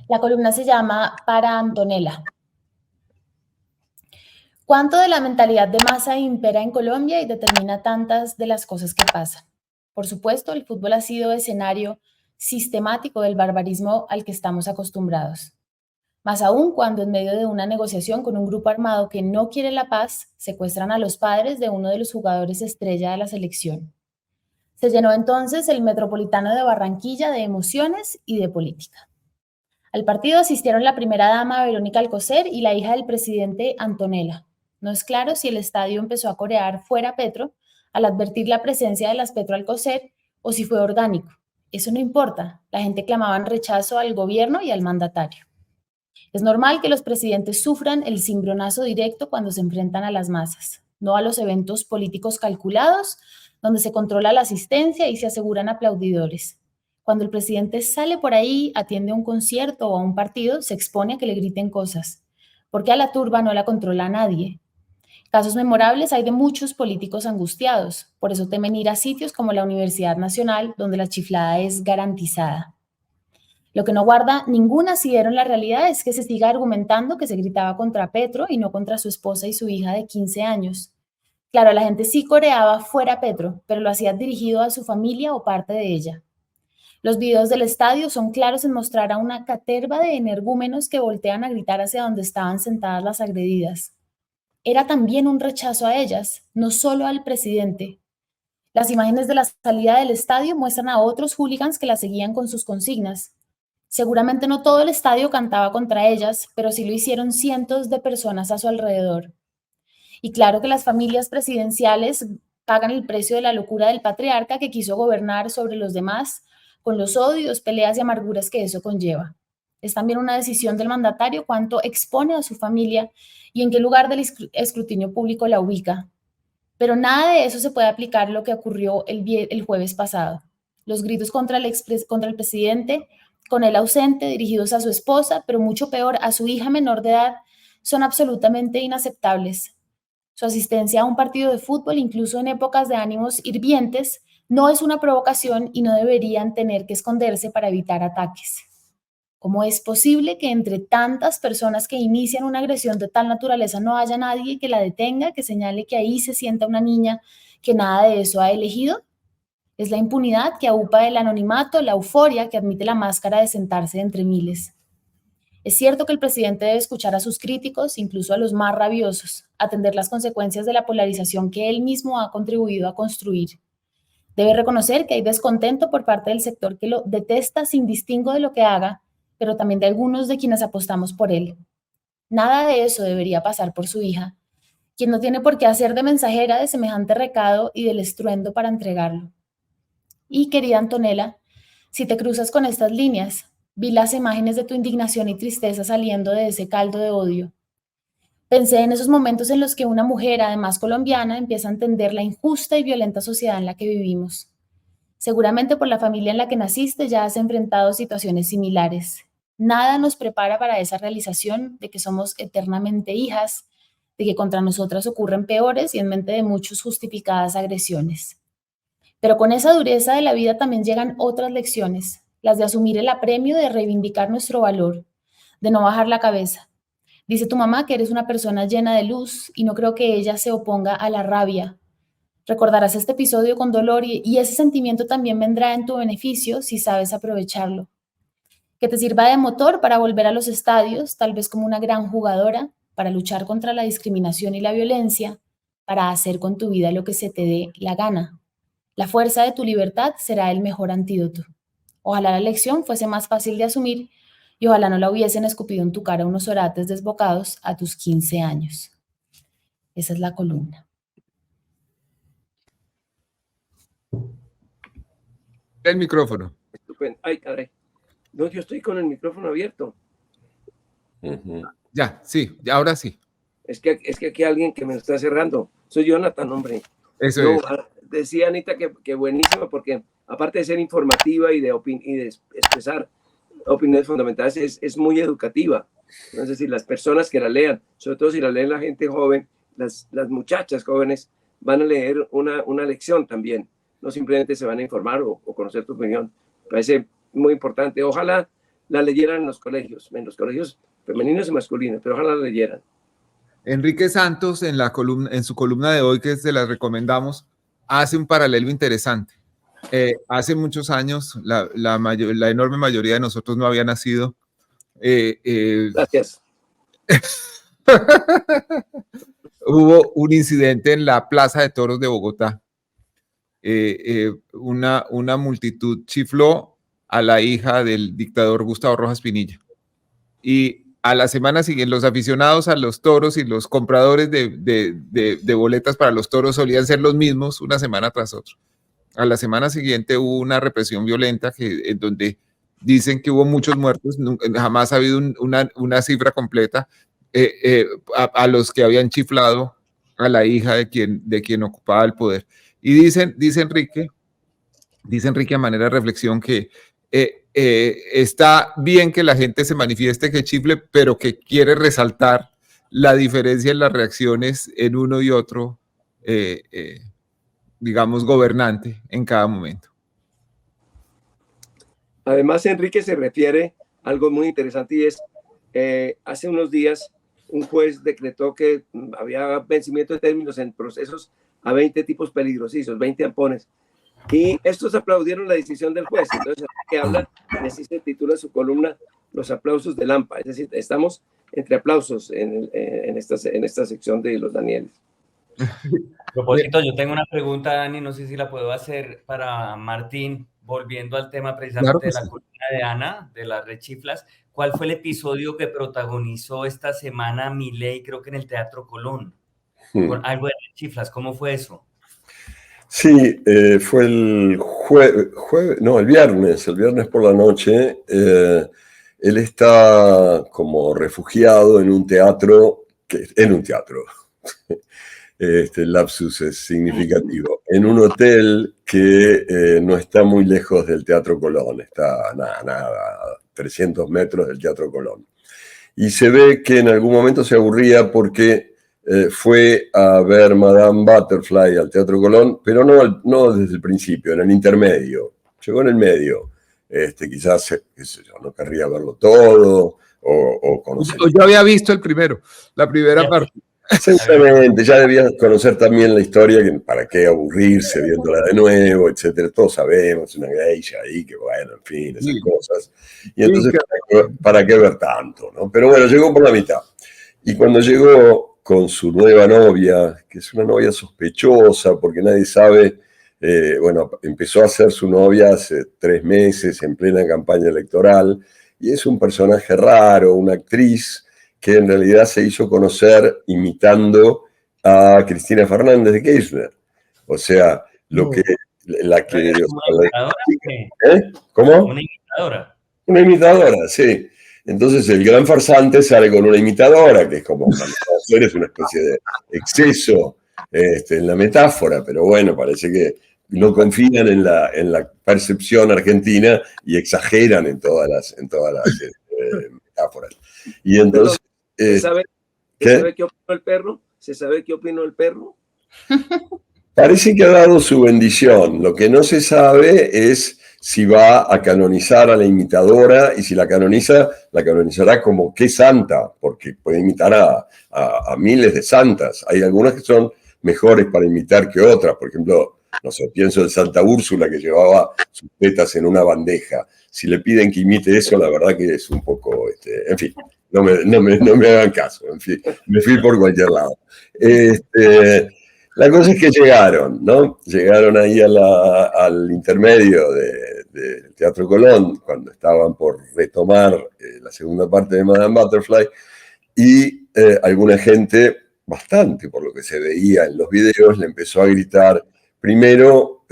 La columna se llama Para Antonella. ¿Cuánto de la mentalidad de masa impera en Colombia y determina tantas de las cosas que pasan? Por supuesto, el fútbol ha sido escenario sistemático del barbarismo al que estamos acostumbrados. Más aún cuando en medio de una negociación con un grupo armado que no quiere la paz, secuestran a los padres de uno de los jugadores estrella de la selección. Se llenó entonces el Metropolitano de Barranquilla de emociones y de política. Al partido asistieron la primera dama Verónica Alcocer y la hija del presidente Antonella. No es claro si el estadio empezó a corear fuera Petro al advertir la presencia de las Petro Alcocer o si fue orgánico. Eso no importa. La gente clamaba en rechazo al gobierno y al mandatario. Es normal que los presidentes sufran el cimbronazo directo cuando se enfrentan a las masas, no a los eventos políticos calculados, donde se controla la asistencia y se aseguran aplaudidores. Cuando el presidente sale por ahí, atiende a un concierto o a un partido, se expone a que le griten cosas, porque a la turba no la controla nadie. Casos memorables hay de muchos políticos angustiados, por eso temen ir a sitios como la Universidad Nacional, donde la chiflada es garantizada. Lo que no guarda ningún asidero en la realidad es que se siga argumentando que se gritaba contra Petro y no contra su esposa y su hija de 15 años. Claro, la gente sí coreaba fuera Petro, pero lo hacía dirigido a su familia o parte de ella. Los videos del estadio son claros en mostrar a una caterva de energúmenos que voltean a gritar hacia donde estaban sentadas las agredidas. Era también un rechazo a ellas, no solo al presidente. Las imágenes de la salida del estadio muestran a otros hooligans que la seguían con sus consignas. Seguramente no todo el estadio cantaba contra ellas, pero sí lo hicieron cientos de personas a su alrededor. Y claro que las familias presidenciales pagan el precio de la locura del patriarca que quiso gobernar sobre los demás, con los odios, peleas y amarguras que eso conlleva. Es también una decisión del mandatario cuánto expone a su familia y en qué lugar del escrutinio público la ubica. Pero nada de eso se puede aplicar a lo que ocurrió el jueves pasado. Los gritos contra el presidente, con él ausente, dirigidos a su esposa, pero mucho peor a su hija menor de edad, son absolutamente inaceptables. Su asistencia a un partido de fútbol, incluso en épocas de ánimos hirvientes, no es una provocación y no deberían tener que esconderse para evitar ataques. ¿Cómo es posible que entre tantas personas que inician una agresión de tal naturaleza no haya nadie que la detenga, que señale que ahí se sienta una niña que nada de eso ha elegido? Es la impunidad que aupa el anonimato, la euforia que admite la máscara de sentarse entre miles. Es cierto que el presidente debe escuchar a sus críticos, incluso a los más rabiosos, atender las consecuencias de la polarización que él mismo ha contribuido a construir. Debe reconocer que hay descontento por parte del sector que lo detesta sin distingo de lo que haga, pero también de algunos de quienes apostamos por él. Nada de eso debería pasar por su hija, quien no tiene por qué hacer de mensajera de semejante recado y del estruendo para entregarlo. Y, querida Antonella, si te cruzas con estas líneas, vi las imágenes de tu indignación y tristeza saliendo de ese caldo de odio. Pensé en esos momentos en los que una mujer, además colombiana, empieza a entender la injusta y violenta sociedad en la que vivimos. Seguramente por la familia en la que naciste ya has enfrentado situaciones similares. Nada nos prepara para esa realización de que somos eternamente hijas, de que contra nosotras ocurren peores y en mente de muchos justificadas agresiones. Pero con esa dureza de la vida también llegan otras lecciones, las de asumir el apremio de reivindicar nuestro valor, de no bajar la cabeza. Dice tu mamá que eres una persona llena de luz y no creo que ella se oponga a la rabia. Recordarás este episodio con dolor y ese sentimiento también vendrá en tu beneficio si sabes aprovecharlo. Que te sirva de motor para volver a los estadios, tal vez como una gran jugadora, para luchar contra la discriminación y la violencia, para hacer con tu vida lo que se te dé la gana. La fuerza de tu libertad será el mejor antídoto. Ojalá la lección fuese más fácil de asumir y ojalá no la hubiesen escupido en tu cara unos orates desbocados a tus 15 años. Esa es la columna. El micrófono. Estupendo. Ay, caray. No, yo estoy con el micrófono abierto. Ya, sí, ahora sí. Es que aquí hay alguien que me lo está cerrando. Soy Jonathan, hombre. Eso no, es. Decía Anita que buenísimo, porque aparte de ser informativa y de expresar opiniones fundamentales, es muy educativa. Entonces, si las personas que la lean, sobre todo si la leen la gente joven, las muchachas jóvenes, van a leer una lección también. No simplemente se van a informar o conocer tu opinión. Me parece muy importante. Ojalá la leyeran en los colegios femeninos y masculinos, pero ojalá la leyeran. Enrique Santos, en su columna de hoy, que se la recomendamos, hace un paralelo interesante. Hace muchos años, la enorme mayoría de nosotros no había nacido. Gracias. Hubo un incidente en la Plaza de Toros de Bogotá. Una multitud chifló a la hija del dictador Gustavo Rojas Pinilla. Y a la semana siguiente, los aficionados a los toros y los compradores de boletas para los toros solían ser los mismos una semana tras otra. A la semana siguiente hubo una represión violenta en donde dicen que hubo muchos muertos, jamás ha habido una cifra completa, a los que habían chiflado a la hija de quien ocupaba el poder. Y dice Enrique a manera de reflexión que está bien que la gente se manifieste, que chifle, pero que quiere resaltar la diferencia en las reacciones en uno y otro, digamos, gobernante en cada momento. Además, Enrique se refiere a algo muy interesante, y es, hace unos días un juez decretó que había vencimiento de términos en procesos a 20 tipos peligrosísimos, 20 ampones. Y estos aplaudieron la decisión del juez. Entonces, que habla, así se titula su columna, Los aplausos de Lampa. Es decir, estamos entre aplausos en esta sección de los Danieles. A propósito, yo tengo una pregunta, Dani, no sé si la puedo hacer para Martín, volviendo al tema precisamente de la columna de Ana, de las rechiflas. ¿Cuál fue el episodio que protagonizó esta semana Milei, creo que en el Teatro Colón? Con algo de rechiflas, ¿cómo fue eso? Sí, fue el el viernes por la noche. Él está como refugiado en un teatro, el lapsus es significativo, en un hotel que no está muy lejos del Teatro Colón, está a 300 metros del Teatro Colón. Y se ve que en algún momento se aburría porque fue a ver Madame Butterfly al Teatro Colón, pero no desde el principio, en el intermedio. Llegó en el medio. Quizás, qué sé yo, no querría verlo todo o conocer. Yo había visto la primera parte. Seguramente, ya debía conocer también la historia, que para qué aburrirse viéndola de nuevo, etcétera. Todos sabemos, una geisha ahí, que bueno, en fin, esas cosas. Y entonces, ¿para qué ver tanto, no? Pero bueno, llegó por la mitad. Y cuando llegó con su nueva novia, que es una novia sospechosa, porque nadie sabe, empezó a ser su novia hace 3 meses, en plena campaña electoral, y es un personaje raro, una actriz que en realidad se hizo conocer imitando a Cristina Fernández de Kirchner. O sea, ¿Cómo? Una imitadora. Una imitadora, sí. Entonces el gran farsante sale con una imitadora, que es como es una especie de exceso en la metáfora, pero bueno, parece que no confían en la percepción argentina y exageran en todas las metáforas. Y entonces... ¿Se sabe qué opinó el perro? ¿Se sabe qué opinó el perro? Parece que ha dado su bendición. Lo que no se sabe es si va a canonizar a la imitadora, y si la canoniza, la canonizará como qué santa, porque puede imitar a miles de santas. Hay algunas que son mejores para imitar que otras. Por ejemplo, no sé, pienso en Santa Úrsula, que llevaba sus tetas en una bandeja. Si le piden que imite eso, la verdad que es un poco... en fin, no me hagan caso. En fin, me fui por cualquier lado. La cosa es que llegaron, ¿no? Llegaron ahí al intermedio del Teatro Colón, cuando estaban por retomar la segunda parte de Madame Butterfly, y alguna gente, bastante por lo que se veía en los videos, le empezó a gritar, primero,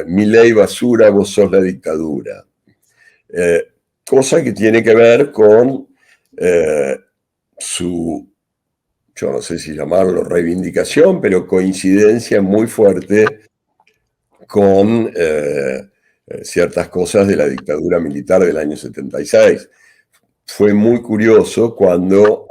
Milei basura, vos sos la dictadura. Cosa que tiene que ver con su... yo no sé si llamarlo reivindicación, pero coincidencia muy fuerte con ciertas cosas de la dictadura militar del año 76. Fue muy curioso cuando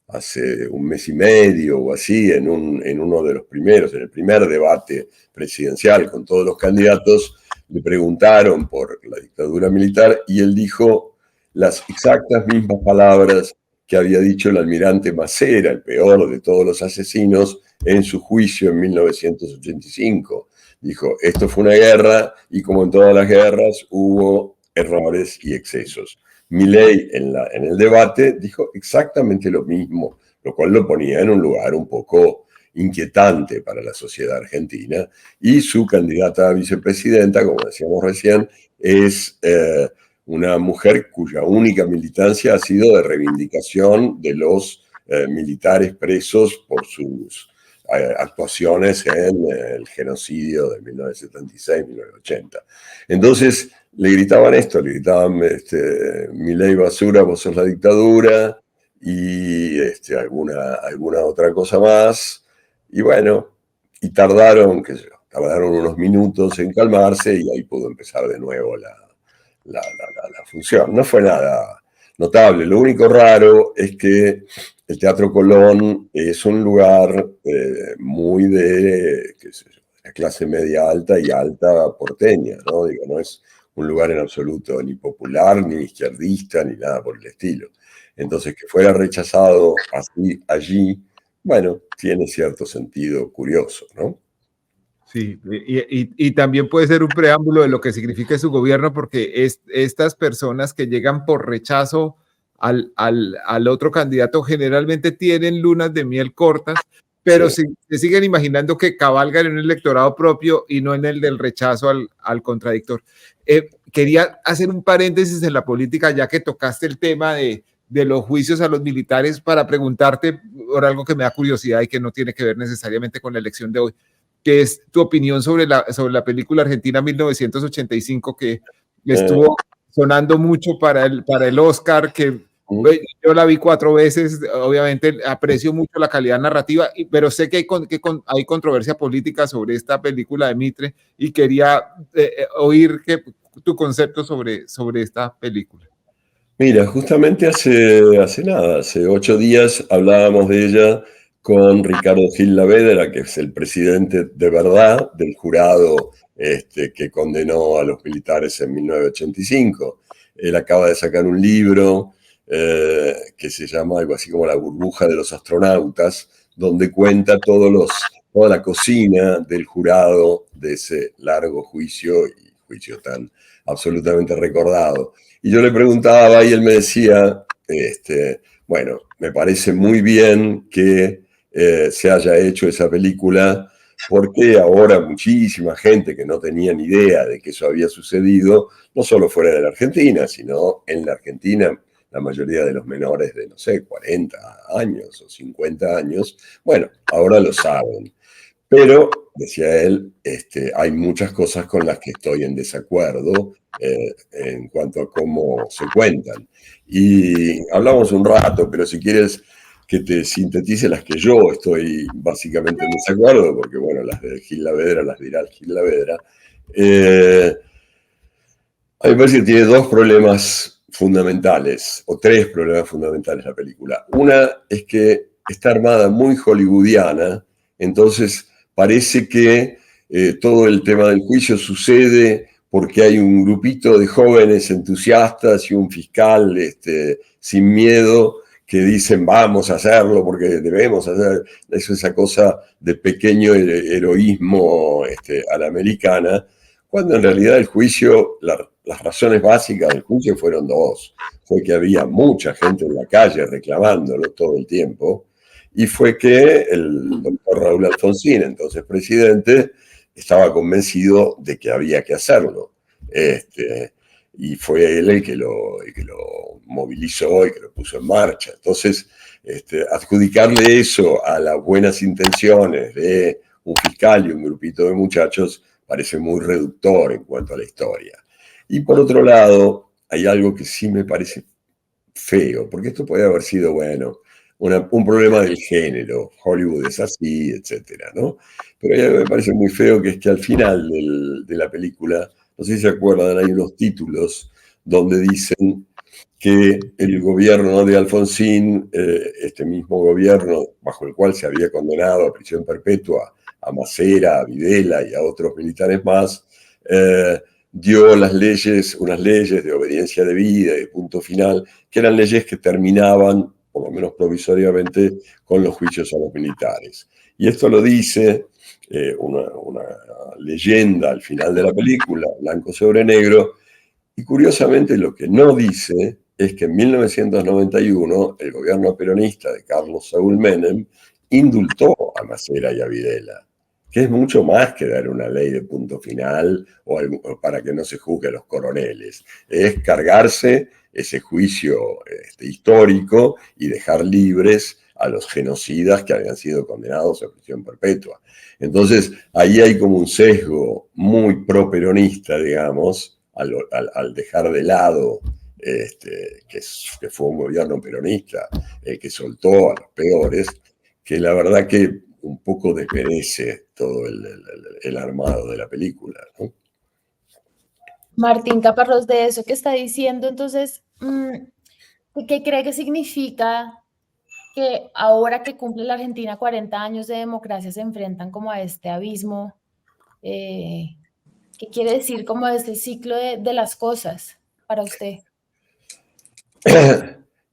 hace un mes y medio o así, en uno de los primeros, en el primer debate presidencial con todos los candidatos, le preguntaron por la dictadura militar y él dijo, las exactas mismas palabras que había dicho el almirante Macera, el peor de todos los asesinos, en su juicio en 1985. Dijo, esto fue una guerra y como en todas las guerras hubo errores y excesos. Milei en el debate dijo exactamente lo mismo, lo cual lo ponía en un lugar un poco inquietante para la sociedad argentina, y su candidata a vicepresidenta, como decíamos recién, es una mujer cuya única militancia ha sido de reivindicación de los militares presos por sus actuaciones en el genocidio de 1976-1980. Entonces le gritaban esto, le gritaban Milei basura, vos sos la dictadura, y alguna otra cosa más. Y bueno, y tardaron unos minutos en calmarse y ahí pudo empezar de nuevo la función. No fue nada notable. Lo único raro es que el Teatro Colón es un lugar muy de, qué sé yo, la clase media alta y alta porteña, ¿no? Digo, no es un lugar en absoluto ni popular, ni izquierdista, ni nada por el estilo. Entonces, que fuera rechazado así allí, bueno, tiene cierto sentido curioso, ¿no? Sí, y también puede ser un preámbulo de lo que significa su gobierno, porque estas personas que llegan por rechazo al otro candidato generalmente tienen lunas de miel cortas, pero se siguen imaginando que cabalgan en un electorado propio y no en el del rechazo al contradictor. Quería hacer un paréntesis en la política, ya que tocaste el tema de los juicios a los militares, para preguntarte por algo que me da curiosidad y que no tiene que ver necesariamente con la elección de hoy, que es tu opinión sobre la película argentina 1985, que estuvo sonando mucho para el Oscar, que yo la vi 4 veces, obviamente aprecio mucho la calidad narrativa, pero sé que hay controversia política sobre esta película de Mitre, y quería oír tu concepto sobre esta película. Mira, justamente hace 8 días hablábamos de ella con Ricardo Gil Lavedra, que es el presidente de verdad del jurado que condenó a los militares en 1985. Él acaba de sacar un libro que se llama algo así como La burbuja de los astronautas, donde cuenta toda la cocina del jurado de ese largo juicio, y juicio tan absolutamente recordado. Y yo le preguntaba y él me decía, bueno, me parece muy bien que se haya hecho esa película, porque ahora muchísima gente que no tenía ni idea de que eso había sucedido, no solo fuera de la Argentina, sino en la Argentina, la mayoría de los menores de, no sé, 40 años o 50 años, bueno, ahora lo saben. Pero, decía él, hay muchas cosas con las que estoy en desacuerdo en cuanto a cómo se cuentan. Y hablamos un rato, pero si quieres que te sintetice las que yo estoy básicamente en desacuerdo, porque bueno, las de Gil Lavedra las dirá Gil Lavedra. A mí me parece que tiene 2 problemas fundamentales, o 3 problemas fundamentales la película. Una es que está armada muy hollywoodiana, entonces parece que todo el tema del juicio sucede porque hay un grupito de jóvenes entusiastas y un fiscal sin miedo que dicen vamos a hacerlo porque debemos hacer eso, esa cosa de pequeño heroísmo a la americana, cuando en realidad el juicio, las razones básicas del juicio fueron 2. Fue que había mucha gente en la calle reclamándolo todo el tiempo, y fue que el doctor Raúl Alfonsín, entonces presidente, estaba convencido de que había que hacerlo. Y fue él el que lo movilizó y que lo puso en marcha. Entonces, adjudicarle eso a las buenas intenciones de un fiscal y un grupito de muchachos parece muy reductor en cuanto a la historia. Y por otro lado, hay algo que sí me parece feo, porque esto puede haber sido, bueno, un problema del género, Hollywood es así, etcétera, ¿no? Pero hay algo que me parece muy feo, que es que al final de la película, no sé si se acuerdan, hay unos títulos donde dicen que el gobierno de Alfonsín, este mismo gobierno bajo el cual se había condenado a prisión perpetua a Macera, a Videla y a otros militares más, dio las leyes, unas leyes de obediencia debida y de punto final, que eran leyes que terminaban, por lo menos provisoriamente, con los juicios a los militares. Y esto lo dice una leyenda al final de la película, blanco sobre negro, y curiosamente lo que no dice es que en 1991 el gobierno peronista de Carlos Saúl Menem indultó a Macera y a Videla, que es mucho más que dar una ley de punto final o para que no se juzgue a los coroneles. Es cargarse ese juicio histórico y dejar libres a los genocidas que habían sido condenados a prisión perpetua. Entonces, ahí hay como un sesgo muy pro-peronista, digamos, al dejar de lado que fue un gobierno peronista el que soltó a los peores, que la verdad que un poco desmerece todo el armado de la película, ¿no? Martín Caparrós, de eso que está diciendo, entonces, ¿qué cree que significa que ahora que cumple la Argentina 40 años de democracia se enfrentan como a este abismo? ¿Qué quiere decir como este ciclo de las cosas para usted?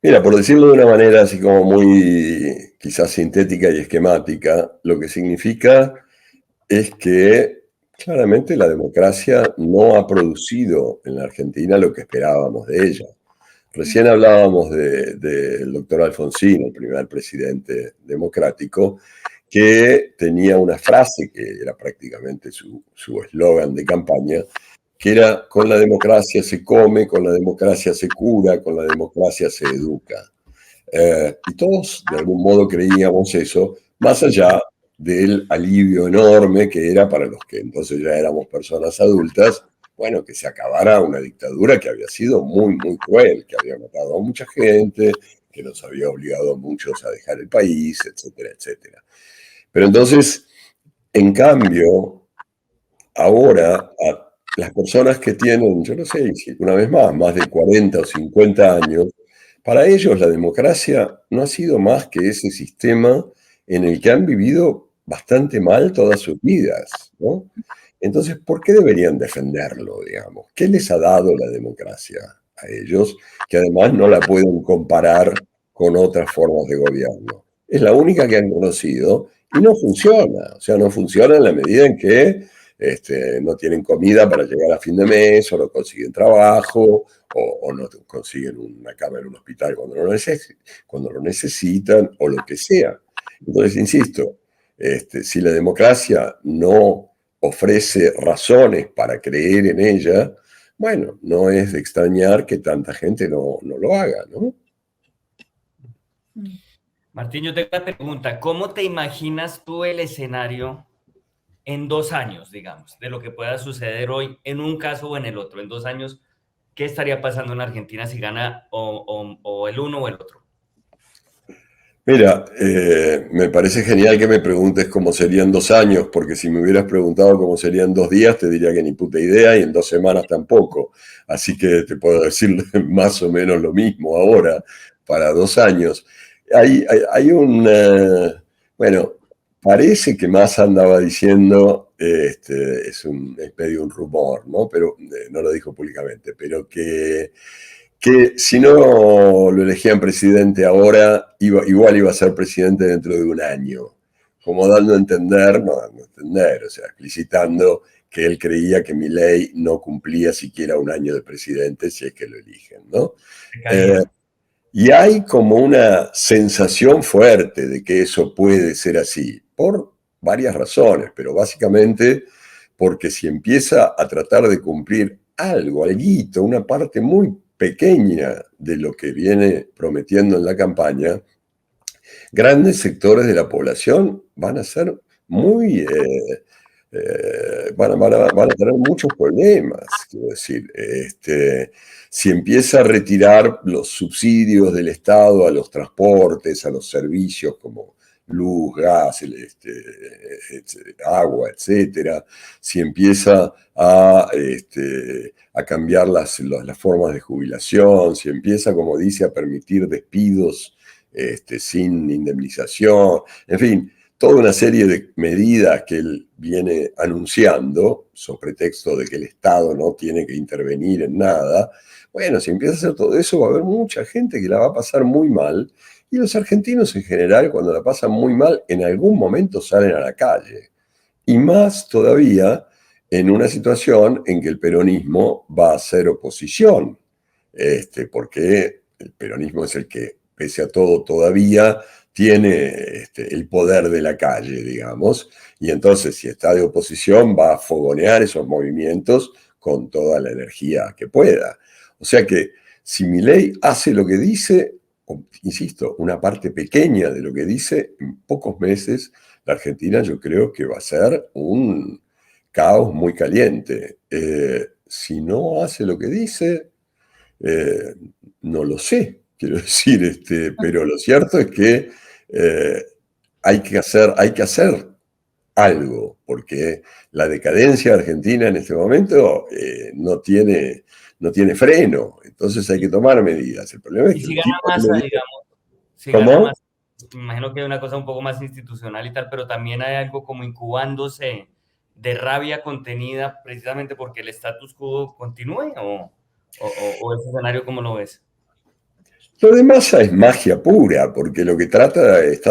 Mira, por decirlo de una manera así como muy quizás sintética y esquemática, lo que significa es que claramente la democracia no ha producido en la Argentina lo que esperábamos de ella. Recién hablábamos del doctor Alfonsín, el primer presidente democrático, que tenía una frase que era prácticamente su eslogan de campaña, que era: con la democracia se come, con la democracia se cura, con la democracia se educa. Y todos de algún modo creíamos eso, más allá del alivio enorme que era para los que entonces ya éramos personas adultas, bueno, que se acabara una dictadura que había sido muy, muy cruel, que había matado a mucha gente, que nos había obligado a muchos a dejar el país, etcétera, etcétera. Pero entonces, en cambio, ahora las personas que tienen, yo no sé, una vez más de 40 o 50 años, para ellos la democracia no ha sido más que ese sistema en el que han vivido bastante mal todas sus vidas, ¿no? Entonces, ¿por qué deberían defenderlo, digamos? ¿Qué les ha dado la democracia a ellos, que además no la pueden comparar con otras formas de gobierno? Es la única que han conocido y no funciona. O sea, no funciona en la medida en que no tienen comida para llegar a fin de mes, o no consiguen trabajo, o no consiguen una cama en un hospital cuando lo necesitan, o lo que sea. Entonces, insisto, si la democracia no ofrece razones para creer en ella, bueno, no es de extrañar que tanta gente no lo haga, ¿no? Martín, yo tengo una pregunta. ¿Cómo te imaginas tú el escenario en 2 años, digamos, de lo que pueda suceder hoy en un caso o en el otro? En 2 años, ¿qué estaría pasando en Argentina si gana o el uno o el otro? Mira, me parece genial que me preguntes cómo serían 2 años, porque si me hubieras preguntado cómo serían 2 días, te diría que ni puta idea, y en 2 semanas tampoco. Así que te puedo decir más o menos lo mismo ahora, para 2 años. Hay bueno, parece que Massa andaba diciendo, es medio un rumor, ¿no? Pero no lo dijo públicamente, pero que si no lo elegían presidente ahora, igual iba a ser presidente dentro de 1 año. Como dando a entender, o sea, explicitando que él creía que Milei no cumplía siquiera 1 año de presidente si es que lo eligen, ¿no? Y hay como una sensación fuerte de que eso puede ser así, por varias razones, pero básicamente porque si empieza a tratar de cumplir alguito, una parte muy pequeña de lo que viene prometiendo en la campaña, grandes sectores de la población van a ser muy... van a tener muchos problemas, quiero decir. Si empieza a retirar los subsidios del Estado a los transportes, a los servicios como luz, gas, agua, etcétera, si empieza a cambiar las formas de jubilación, si empieza, como dice, a permitir despidos sin indemnización, en fin, toda una serie de medidas que él viene anunciando, sobre pretexto de que el Estado no tiene que intervenir en nada. Bueno, si empieza a hacer todo eso, va a haber mucha gente que la va a pasar muy mal, y los argentinos en general, cuando la pasan muy mal, en algún momento salen a la calle. Y más todavía en una situación en que el peronismo va a ser oposición, porque el peronismo es el que, pese a todo, todavía tiene el poder de la calle, digamos, y entonces si está de oposición va a fogonear esos movimientos con toda la energía que pueda. O sea que si Milei hace lo que dice, insisto, una parte pequeña de lo que dice, en pocos meses la Argentina yo creo que va a ser un caos muy caliente. Si no hace lo que dice, no lo sé, quiero decir, pero lo cierto es que hay que hacer algo, porque la decadencia argentina en este momento no tiene freno, entonces hay que tomar medidas. El problema es y que... si gana Massa, digamos, si ¿Cómo? gana Massa, me imagino que hay una cosa un poco más institucional y tal, pero también hay algo como incubándose de rabia contenida precisamente porque el status quo continúe, o ese escenario, ¿cómo lo ves? Lo de Massa es magia pura, porque lo que está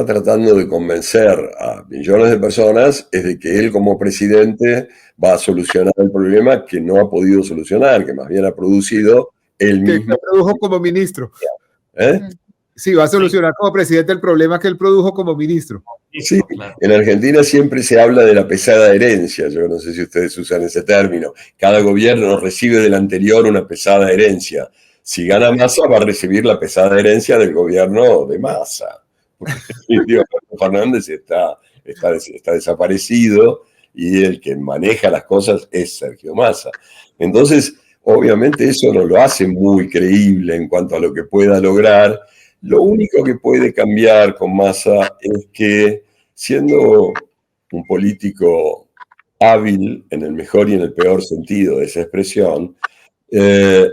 tratando de convencer a millones de personas es de que él como presidente va a solucionar el problema que no ha podido solucionar, que más bien ha producido él mismo. Que produjo como ministro. ¿Eh? Sí, va a solucionar como presidente el problema que él produjo como ministro. Sí, claro. En Argentina siempre se habla de la pesada herencia. Yo no sé si ustedes usan ese término. Cada gobierno recibe del anterior una pesada herencia. Si gana Massa, va a recibir la pesada herencia del gobierno de Massa. Porque Fernández está desaparecido y el que maneja las cosas es Sergio Massa. Entonces, obviamente eso no lo hace muy creíble en cuanto a lo que pueda lograr. Lo único que puede cambiar con Massa es que, siendo un político hábil en el mejor y en el peor sentido de esa expresión,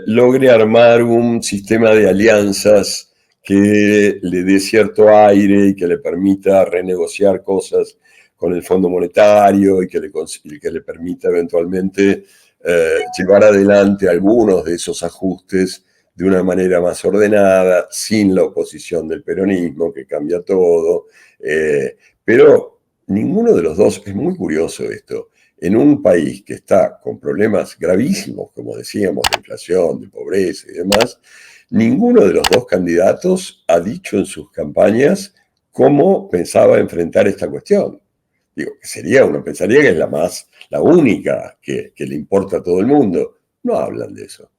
logre armar un sistema de alianzas que le dé cierto aire y que le permita renegociar cosas con el Fondo Monetario y que le permita eventualmente llevar adelante algunos de esos ajustes de una manera más ordenada, sin la oposición del peronismo, que cambia todo. Pero ninguno de los dos, es muy curioso esto, en un país que está con problemas gravísimos, como decíamos, de inflación, de pobreza y demás, ninguno de los dos candidatos ha dicho en sus campañas cómo pensaba enfrentar esta cuestión. Digo, pensaría que es la única que le importa a todo el mundo. No hablan de eso.